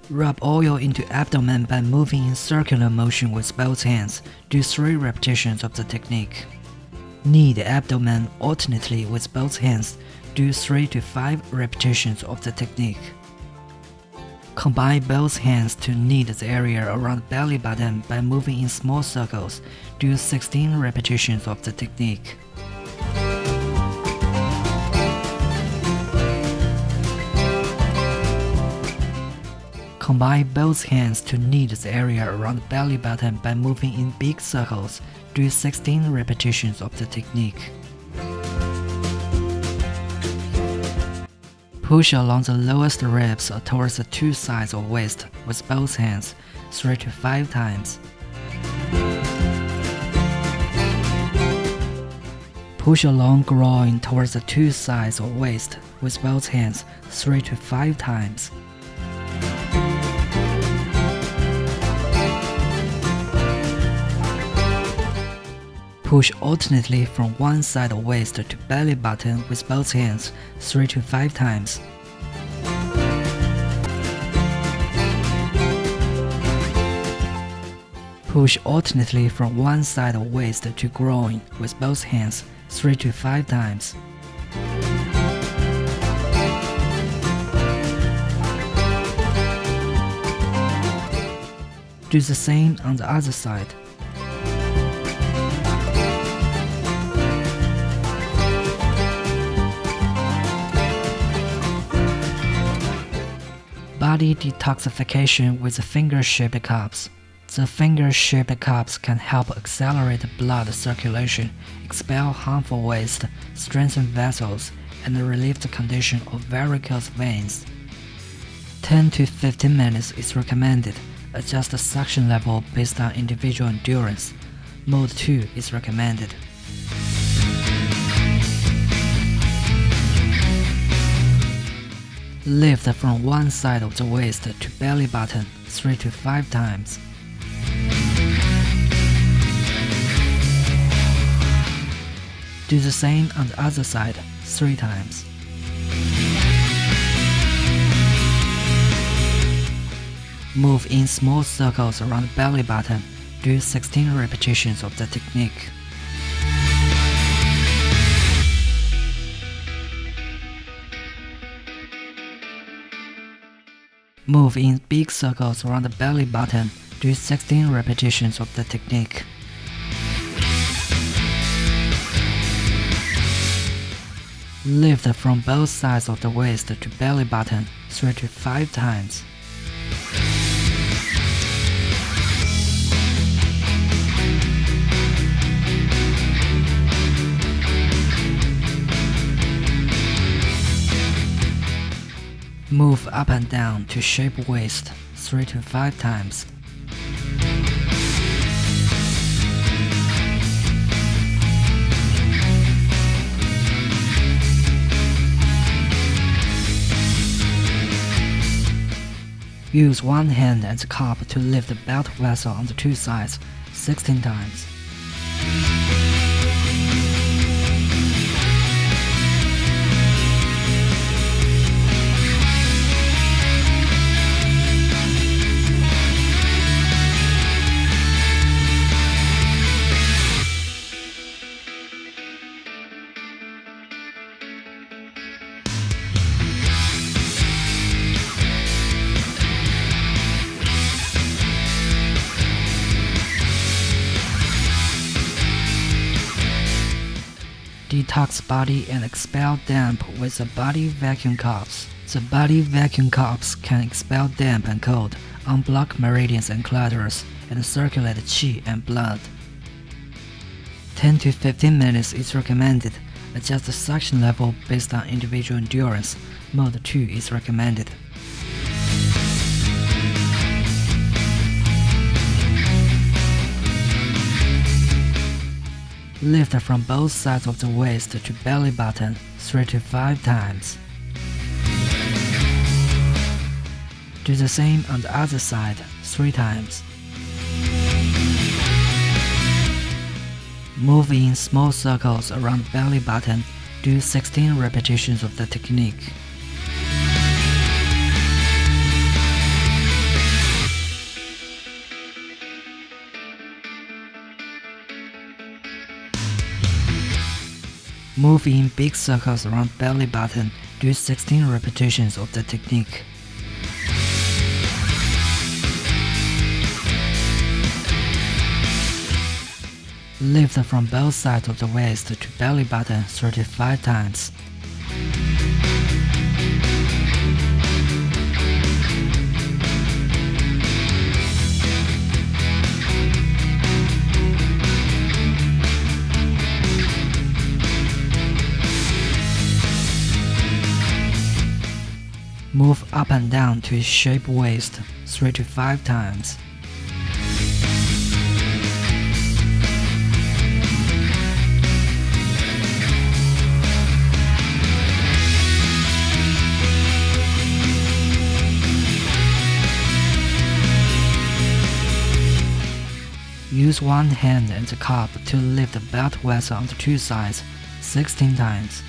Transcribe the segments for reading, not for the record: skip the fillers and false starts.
Rub oil into abdomen by moving in circular motion with both hands. Do 3 repetitions of the technique. Knead the abdomen alternately with both hands. Do 3 to 5 repetitions of the technique. Combine both hands to knead the area around belly button by moving in small circles. Do 16 repetitions of the technique. Combine both hands to knead the area around the belly button by moving in big circles. Do 16 repetitions of the technique. Push along the lowest ribs towards the 2 sides of waist with both hands 3 to 5 times. Push along groin towards the 2 sides of waist with both hands 3 to 5 times. Push alternately from one side of waist to belly button with both hands 3 to 5 times. Push alternately from one side of waist to groin with both hands 3 to 5 times. Do the same on the other side. Body detoxification with finger-shaped cups. The finger-shaped cups can help accelerate blood circulation, expel harmful waste, strengthen vessels, and relieve the condition of varicose veins. 10 to 15 minutes is recommended. Adjust the suction level based on individual endurance. Mode 2 is recommended. Lift from one side of the waist to belly button 3 to 5 times. Do the same on the other side 3 times. Move in small circles around the belly button. Do 16 repetitions of the technique. Move in big circles around the belly button. Do 16 repetitions of the technique. Lift from both sides of the waist to belly button 3 to 5 times. Move up and down to shape waist 3 to 5 times. Use one hand as a cup to lift the belt vessel on the 2 sides 16 times. Detox body and expel damp with the body vacuum cups. The body vacuum cups can expel damp and cold, unblock meridians and clitoris, and circulate qi and blood. 10 to 15 minutes is recommended. Adjust the suction level based on individual endurance. Mode 2 is recommended. Lift from both sides of the waist to belly button 3 to 5 times. Do the same on the other side 3 times. Move in small circles around the belly button. Do 16 repetitions of the technique. Move in big circles around belly button. Do 16 repetitions of the technique. Lift from both sides of the waist to belly button 35 times. Move up and down to shape waist 3 to 5 times. Use one hand and the cup to lift the belt vessel on the two sides 16 times.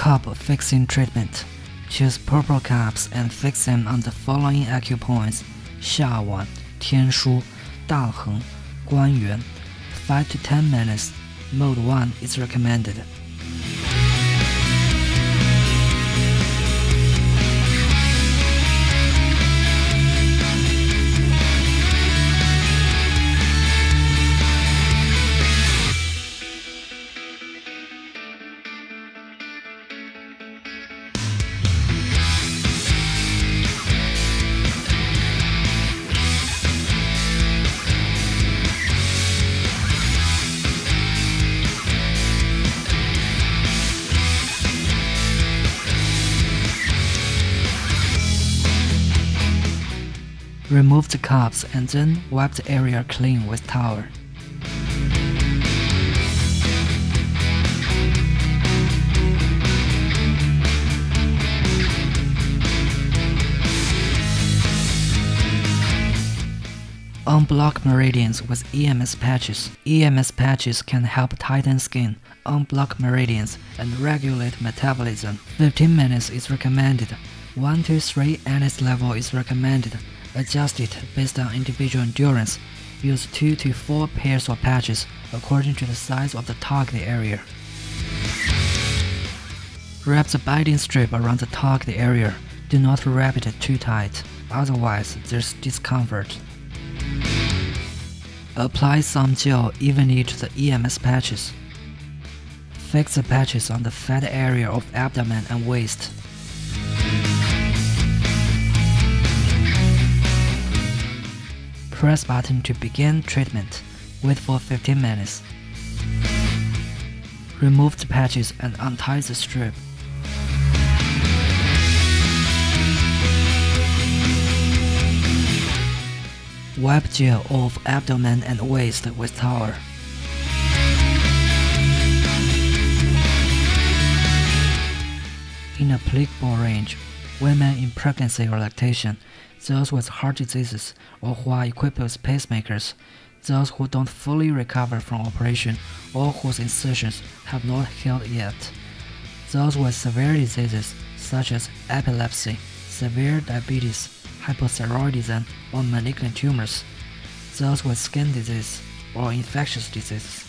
Cup fixing treatment. Choose purple cups and fix them on the following acupoints: 下腕、天枢、大横、关元. 5 to 10 minutes. Mode 1 is recommended. Remove the cups and then wipe the area clean with towel. Unblock meridians with EMS patches. EMS patches can help tighten skin, unblock meridians, and regulate metabolism. 15 minutes is recommended. 1 to 3 NS level is recommended. Adjust it based on individual endurance. Use 2 to 4 pairs of patches according to the size of the target area. Wrap the binding strip around the target area. Do not wrap it too tight, otherwise there's discomfort. Apply some gel evenly to the EMS patches. Fix the patches on the fat area of abdomen and waist. Press button to begin treatment. Wait for 15 minutes. Remove the patches and untie the strip. Wipe gel off abdomen and waist with towel. In applicable range, women in pregnancy or lactation, those with heart diseases or who are equipped with pacemakers, those who don't fully recover from operation or whose incisions have not healed yet, those with severe diseases such as epilepsy, severe diabetes, hypothyroidism, or malignant tumors, those with skin disease or infectious diseases.